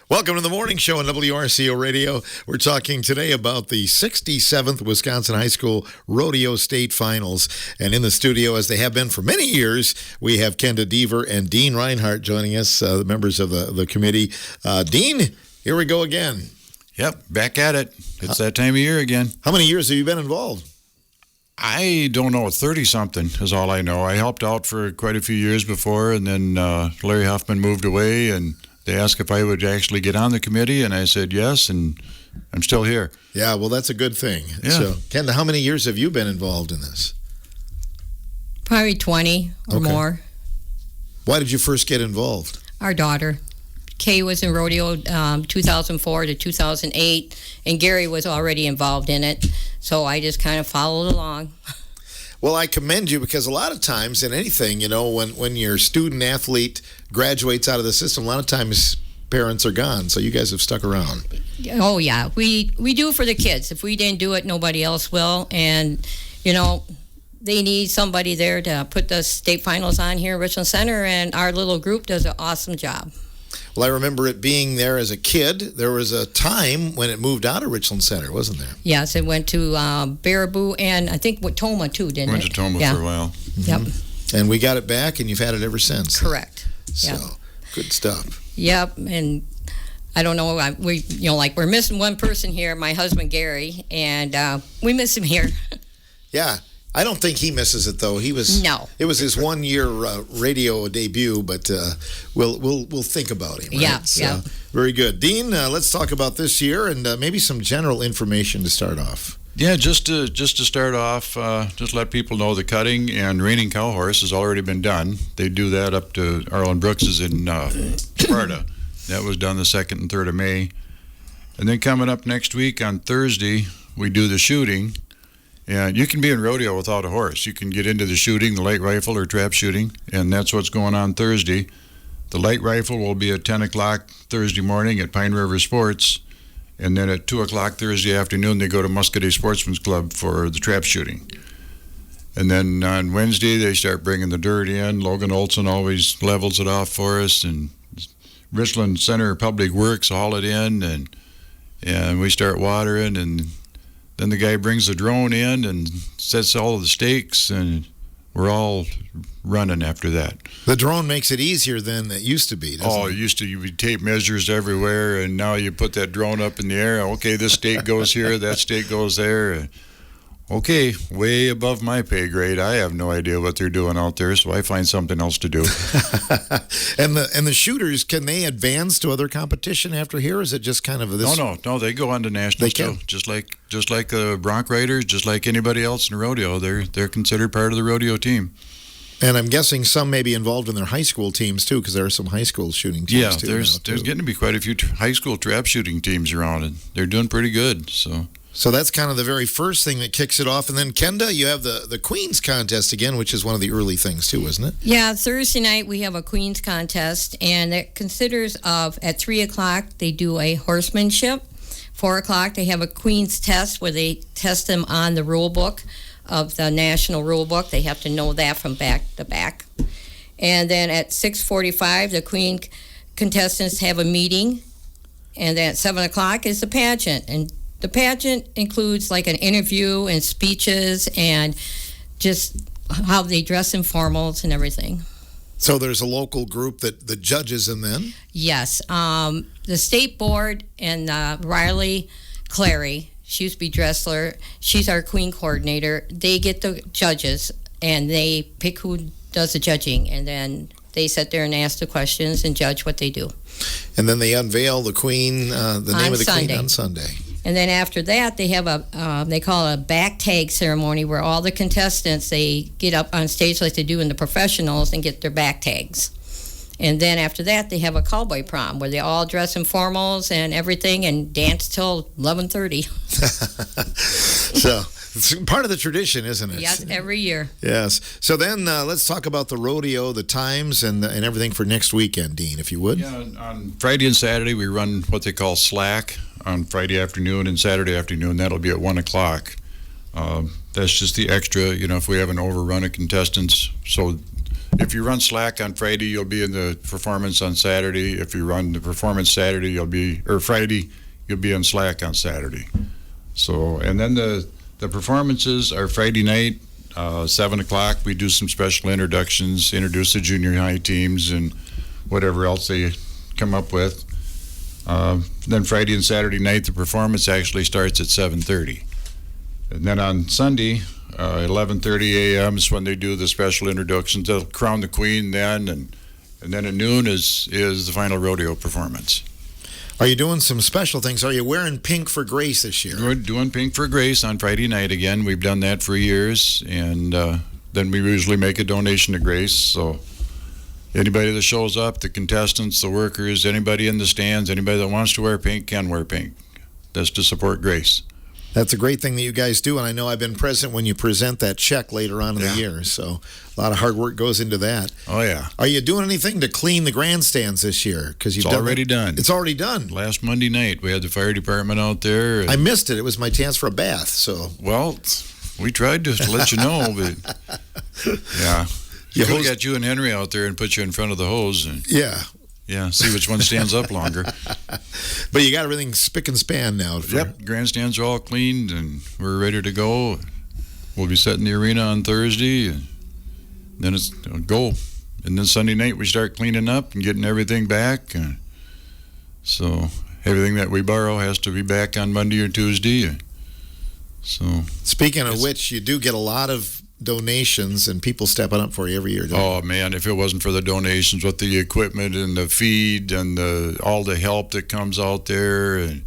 Welcome to the morning show on WRCO Radio. We're talking today about the 67th Wisconsin High School Rodeo State Finals. And in the studio, as they have been for many years, we have Kenda Deaver and Dean Reinhardt joining us, the members of the committee. Dean, here we go again. Yep, back at it. It's that time of year again. How many years have you been involved? I don't know, 30-something is all I know. I helped out for quite a few years before, and then Larry Huffman moved away, and they asked if I would actually get on the committee, and I said yes, and I'm still here. Yeah, well, that's a good thing. Yeah. So, Kenda, how many years have you been involved in this? Probably 20 or more. Why did you first get involved? Our daughter. Kay was in rodeo 2004 to 2008, and Gary was already involved in it, so I just kind of followed along. Well, I commend you because a lot of times in anything, you know, when your student athlete graduates out of the system, a lot of times parents are gone, so you guys have stuck around. Oh, yeah. We do for the kids. If we didn't do it, nobody else will, and, you know, they need somebody there to put the state finals on here at Richland Center, and our little group does an awesome job. Well, I remember it being there as a kid. There was a time when it moved out of Richland Center, wasn't there? Yes, it went to Baraboo and I think Toma, too, didn't it? Went to Toma for a while. Yep. And we got it back, and you've had it ever since. Correct. So, Yep. Good stuff. Yep, and I don't know, we're missing one person here, my husband Gary, and we miss him here. Yeah. I don't think he misses it, though. It was his 1 year radio debut, but we'll think about him. Right? Yeah, So, yeah. Very good, Dean. Let's talk about this year and maybe some general information to start off. Yeah, just to start off, just let people know the cutting and reining cow horse has already been done. They do that up to Arlen Brooks's in Sparta. That was done the 2nd and 3rd of May. And then coming up next week on Thursday, we do the shooting. And you can be in rodeo without a horse. You can get into the shooting, the light rifle or trap shooting, and that's what's going on Thursday. The light rifle will be at 10 o'clock Thursday morning at Pine River Sports, and then at 2 o'clock Thursday afternoon they go to Muscadet Sportsman's Club for the trap shooting. And then on Wednesday they start bringing the dirt in. Logan Olson always levels it off for us, and Richland Center Public Works haul it in, and we start watering, and then the guy brings the drone in and sets all of the stakes, and we're all running after that. The drone makes it easier than it used to be, doesn't it? It used to, you would tape measures everywhere, and now you put that drone up in the air. Okay, this stake goes here, that stake goes there. Okay, way above my pay grade. I have no idea what they're doing out there, so I find something else to do. And the shooters, can they advance to other competition after here? Or is it just kind of this? No. They go on to nationals too. Just like the bronc riders, just like anybody else in rodeo. They're considered part of the rodeo team. And I'm guessing some may be involved in their high school teams too, because there are some high school shooting teams too. Yeah, there's getting to be quite a few high school trap shooting teams around, and they're doing pretty good. So that's kind of the very first thing that kicks it off. And then, Kenda, you have the Queens contest again, which is one of the early things too, isn't it? Yeah, Thursday night we have a Queens contest, and it considers of, at 3 o'clock, they do a horsemanship. 4 o'clock, they have a Queens test where they test them on the rule book of the national rule book. They have to know that from back to back. And then at 6:45, the Queen contestants have a meeting. And then at 7 o'clock is the pageant. And the pageant includes like an interview and speeches and just how they dress in formals and everything. So there's a local group that judges them then? Yes. The state board and Riley Clary, she used to be Dressler, she's our queen coordinator. They get the judges and they pick who does the judging, and then they sit there and ask the questions and judge what they do. And then they unveil the queen, the name of the queen on Sunday. And then after that, they have they call it a back tag ceremony where all the contestants, they get up on stage like they do in the professionals and get their back tags. And then after that, they have a cowboy prom where they all dress in formals and everything and dance till 11:30. So it's part of the tradition, isn't it? Yes, every year. Yes. So then let's talk about the rodeo, the times, and everything for next weekend, Dean, if you would. Yeah, on Friday and Saturday, we run what they call slack on Friday afternoon, and Saturday afternoon, that'll be at 1 o'clock. That's just the extra, if we have an overrun of contestants. So if you run slack on Friday, you'll be in the performance on Saturday. If you run the performance Saturday, Friday, you'll be on slack on Saturday. So, and then the performances are Friday night, 7 o'clock. We do some special introductions, introduce the junior high teams and whatever else they come up with. Then Friday and Saturday night, the performance actually starts at 7:30. And then on Sunday, 11:30 a.m. is when they do the special introductions. They'll crown the queen then, and then at noon is the final rodeo performance. Are you doing some special things? Are you wearing pink for Grace this year? We're doing Pink for Grace on Friday night again. We've done that for years, and then we usually make a donation to Grace. So anybody that shows up, the contestants, the workers, anybody in the stands, anybody that wants to wear pink can wear pink. That's to support Grace. That's a great thing that you guys do, and I know I've been present when you present that check later on in the year, so a lot of hard work goes into that. Oh, yeah. Are you doing anything to clean the grandstands this year? Because It's already done. It's already done. Last Monday night, we had the fire department out there. And, I missed it. It was my chance for a bath, so. well, we tried to let you know, but yeah. You We'll get you and Henry out there and put you in front of the hose. And, yeah, see which one stands up longer. but you got everything spick and span now. Yep, grandstands are all cleaned, and we're ready to go. We'll be setting the arena on Thursday, and then it's go. And then Sunday night we start cleaning up and getting everything back. So everything that we borrow has to be back on Monday or Tuesday. So speaking of which, you do get a lot of donations and people stepping up for you every year. Oh man, if it wasn't for the donations with the equipment and the feed and all the help that comes out there, and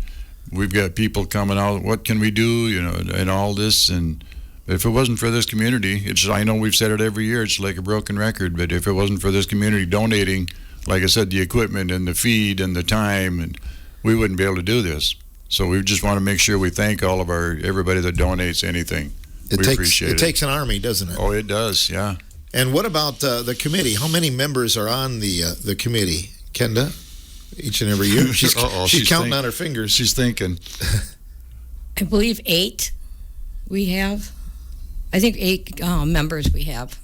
we've got people coming out, what can we do, and all this, and if it wasn't for this community, I know we've said it every year, it's like a broken record, but if it wasn't for this community donating, like I said, the equipment and the feed and the time, and we wouldn't be able to do this. So we just want to make sure we thank everybody that donates anything. We appreciate it. It takes an army, doesn't it? Oh, it does, yeah. And what about the committee? How many members are on the committee, Kenda? Each and every year? She's counting on her fingers. She's thinking. I believe 8 we have. I think 8 members we have.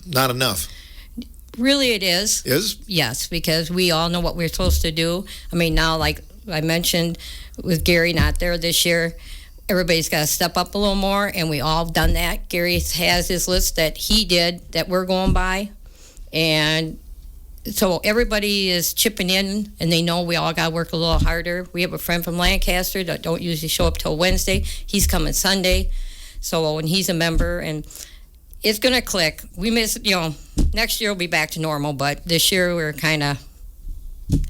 Not enough. Really it is. Is? Yes, because we all know what we're supposed to do. I mean, now, like I mentioned, with Gary not there this year, everybody's got to step up a little more, and we all have done that. Gary has his list that he did that we're going by, and so everybody is chipping in, and they know we all got to work a little harder. We have a friend from Lancaster that don't usually show up till Wednesday. He's coming Sunday, so when he's a member, and it's going to click. We miss, next year we'll be back to normal, but this year we're kind of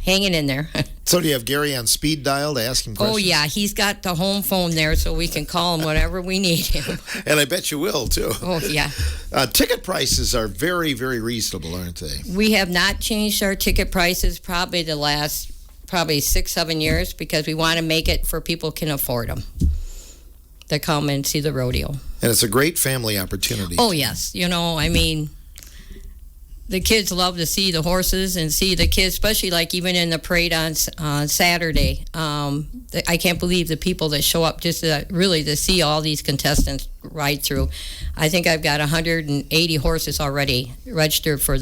hanging in there. So do you have Gary on speed dial to ask him questions? Oh, yeah. He's got the home phone there so we can call him whenever we need him. And I bet you will, too. Oh, yeah. Ticket prices are very, very reasonable, aren't they? We have not changed our ticket prices probably the last 6-7 years because we want to make it for people can afford them to come and see the rodeo. And it's a great family opportunity. Oh, yes. I mean, the kids love to see the horses and see the kids, especially like even in the parade on Saturday. I can't believe the people that show up just to see all these contestants ride through. I think I've got 180 horses already registered for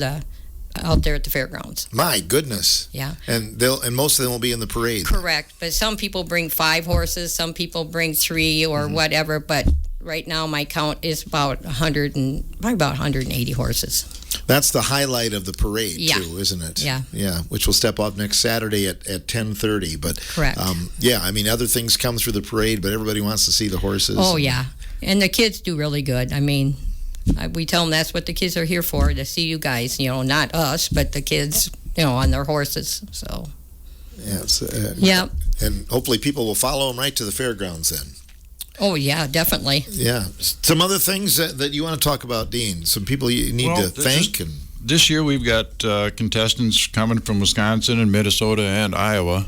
out there at the fairgrounds. My goodness. Yeah. And most of them will be in the parade. Correct. But some people bring 5 horses, some people bring 3 or whatever, but right now my count is about 180 horses. That's the highlight of the parade, too, isn't it? Yeah. Yeah, which will step off next Saturday at 10:30. But correct. Other things come through the parade, but everybody wants to see the horses. Oh, yeah. And the kids do really good. I mean, we tell them that's what the kids are here for, to see you guys, not us, but the kids, on their horses. So. Yeah. And hopefully people will follow them right to the fairgrounds then. Oh, yeah, definitely. Yeah. Some other things that you want to talk about, Dean? Some people you need to thank? This year we've got contestants coming from Wisconsin and Minnesota and Iowa.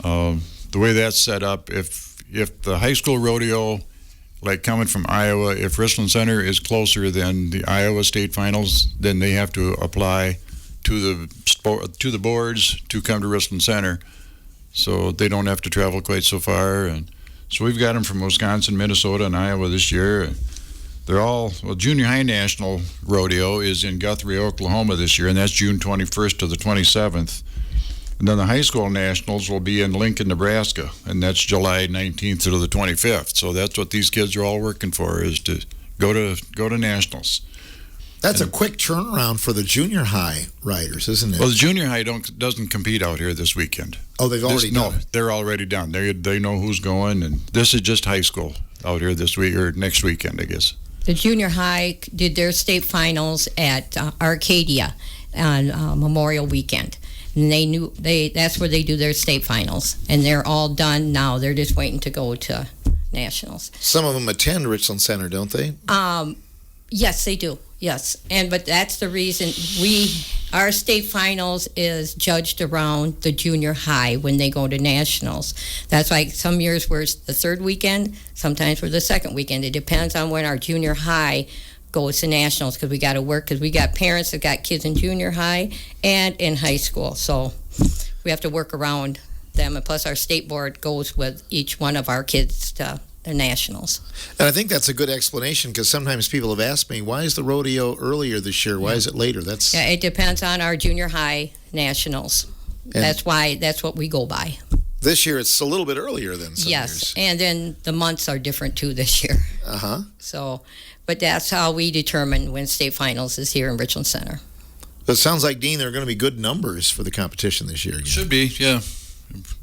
The way that's set up, if the high school rodeo, like coming from Iowa, if Richland Center is closer than the Iowa state finals, then they have to apply to the boards to come to Richland Center, so they don't have to travel quite so far. And so we've got them from Wisconsin, Minnesota, and Iowa this year. Junior High National Rodeo is in Guthrie, Oklahoma this year, and that's June 21st to the 27th. And then the high school nationals will be in Lincoln, Nebraska, and that's July 19th to the 25th. So that's what these kids are all working for, is to go to nationals. That's a quick turnaround for the junior high riders, isn't it? Well, the junior high doesn't compete out here this weekend. Oh, they've already done it. They're already done. They know who's going, and this is just high school out here this week or next weekend, I guess. The junior high did their state finals at Arcadia on Memorial Weekend. And that's where they do their state finals. And they're all done now. They're just waiting to go to nationals. Some of them attend Richland Center, don't they? Yes, they do. Yes. But that's the reason our state finals is judged around the junior high when they go to nationals. That's why some years we're the third weekend, sometimes we're the second weekend. It depends on when our junior high goes to nationals, because we got to work, because we got parents that got kids in junior high and in high school. So we have to work around them. And plus our state board goes with each one of our kids to the nationals. And I think that's a good explanation, because sometimes people have asked me, why is the rodeo earlier this year? Why is it later? It depends on our junior high nationals. That's what we go by. This year it's a little bit earlier than some years. And then the months are different too this year. So, but that's how we determine when state finals is here in Richland Center. It sounds like, Dean, there are going to be good numbers for the competition this year again. Should be, yeah.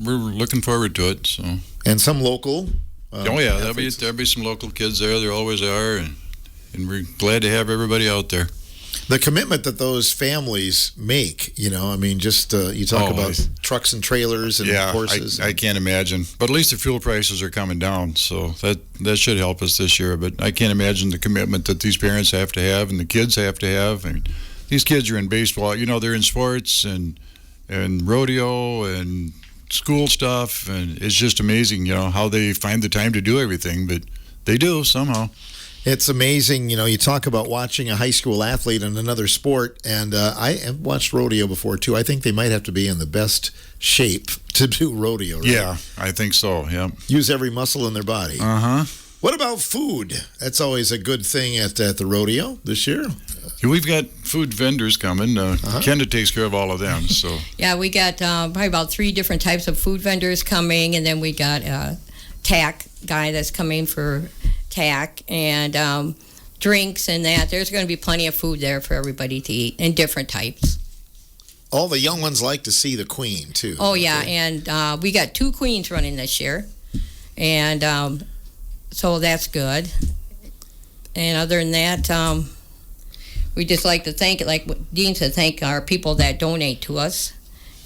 We're looking forward to it. So. And some local. There'll be some local kids there. There always are, and we're glad to have everybody out there. The commitment that those families make, you talk about trucks and trailers and horses. I can't imagine. But at least the fuel prices are coming down, so that should help us this year. But I can't imagine the commitment that these parents have to have and the kids have to have. I mean, these kids are in baseball. They're in sports and rodeo and school stuff, and it's just amazing, how they find the time to do everything. But they do somehow. It's amazing, you talk about watching a high school athlete in another sport, and I have watched rodeo before, too. I think they might have to be in the best shape to do rodeo, right? Yeah, I think so, yeah. Use every muscle in their body. What about food? That's always a good thing at the rodeo this year. We've got food vendors coming. Kenda takes care of all of them. So yeah, we got probably about 3 different types of food vendors coming, and then we got a tack guy that's coming for tack and drinks and that. There's going to be plenty of food there for everybody to eat in different types. All the young ones like to see the queen, too. Oh, yeah, and we got 2 queens running this year, and so that's good. And other than that, we just like to thank, like what Dean said, thank our people that donate to us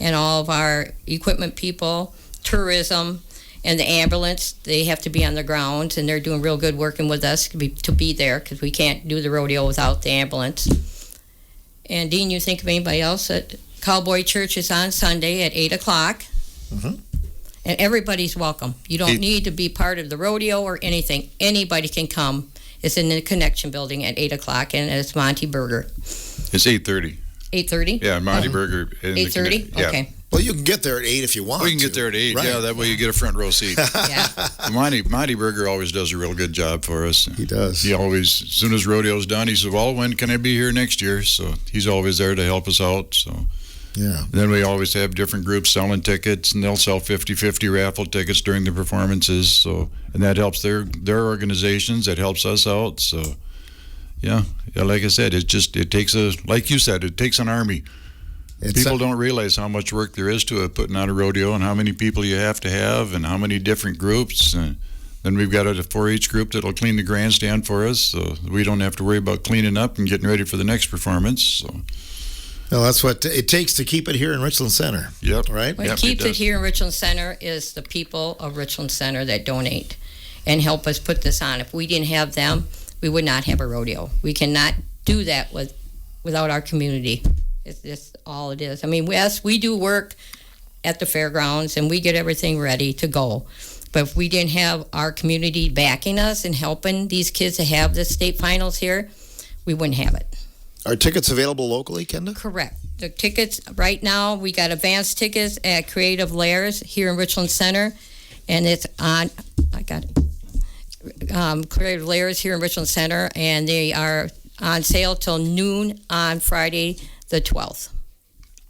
and all of our equipment people, tourism, and the ambulance. They have to be on the grounds, and they're doing real good working with us to be there, because we can't do the rodeo without the ambulance. And Dean, you think of anybody else? At Cowboy Church is on Sunday at 8 o'clock. And everybody's welcome. You don't need to be part of the rodeo or anything. Anybody can come. It's in the Connection Building at 8 o'clock, and it's Monty Burger. It's 8:30. 8:30? Yeah, Monty Burger. 8:30? Yeah. Okay. Well, you can get there at 8 if you want. We can get there at 8. Right. Yeah, that way you get a front row seat. Yeah. Monty Burger always does a real good job for us. He does. He always, as soon as rodeo's done, he says, well, when can I be here next year? So he's always there to help us out. So yeah. Then we always have different groups selling tickets, and they'll sell 50-50 raffle tickets during the performances. So, and that helps their organizations. That helps us out. So yeah, like I said, it takes like you said, it takes an army. People don't realize how much work there is to it, putting on a rodeo, and how many people you have to have, and how many different groups. And then we've got a 4-H group that'll clean the grandstand for us, so we don't have to worry about cleaning up and getting ready for the next performance. So, well, that's what it takes to keep it here in Richland Center. Yep. Right? What keeps it here in Richland Center is the people of Richland Center that donate and help us put this on. If we didn't have them, we would not have a rodeo. We cannot do that without our community. It's just all it is. I mean, yes, we do work at the fairgrounds, and we get everything ready to go. But if we didn't have our community backing us and helping these kids to have the state finals here, we wouldn't have it. Are tickets available locally, Kenda? Correct. The tickets, right now, we got advance tickets at Creative Lairs here in Richland Center, and it's on, I got it. creative layers here in Richland Center, and they are on sale till noon on Friday the 12th.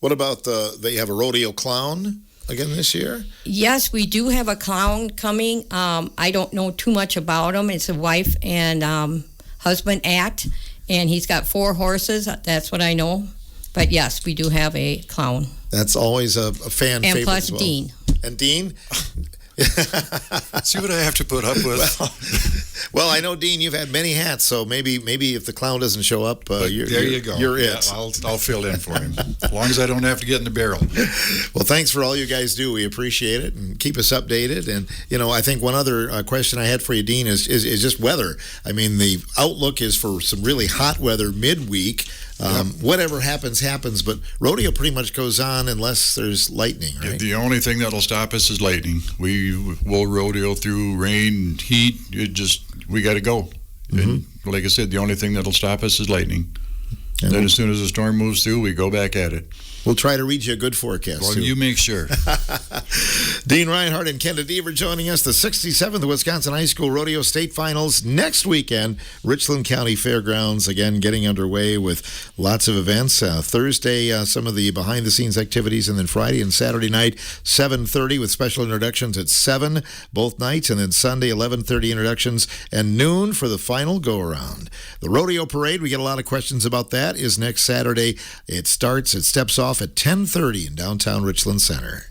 What about they have a rodeo clown again this year? Yes, we do have a clown coming. I don't know too much about him. It's a wife and husband act, and he's got 4 horses. That's what I know. But yes, we do have a clown. That's always a fan favorite. And plus as well. Dean. And Dean? See what I have to put up with. Well, I know, Dean, you've had many hats, so maybe if the clown doesn't show up, there you go. You're Yeah, it. I'll fill in for him, as long as I don't have to get in the barrel. Well, thanks for all you guys do. We appreciate it, and keep us updated. And I think one other question I had for you, Dean, is just weather. I mean, the outlook is for some really hot weather midweek. Whatever happens, but rodeo pretty much goes on unless there's lightning, right? The only thing that'll stop us is lightning. We will rodeo through rain, heat. We got to go. Mm-hmm. And like I said, the only thing that'll stop us is lightning. And then as soon as the storm moves through, we go back at it. We'll try to read you a good forecast. Well, too. you make sure. Dean Reinhardt and Ken Deaver joining us. The 67th Wisconsin High School Rodeo State Finals next weekend. Richland County Fairgrounds, again, getting underway with lots of events. Thursday, some of the behind-the-scenes activities, and then Friday and Saturday night, 7:30 with special introductions at 7 both nights, and then Sunday, 11:30 introductions, and noon for the final go-around. The Rodeo Parade, we get a lot of questions about that, is next Saturday. It steps off at 10:30 in downtown Richland Center.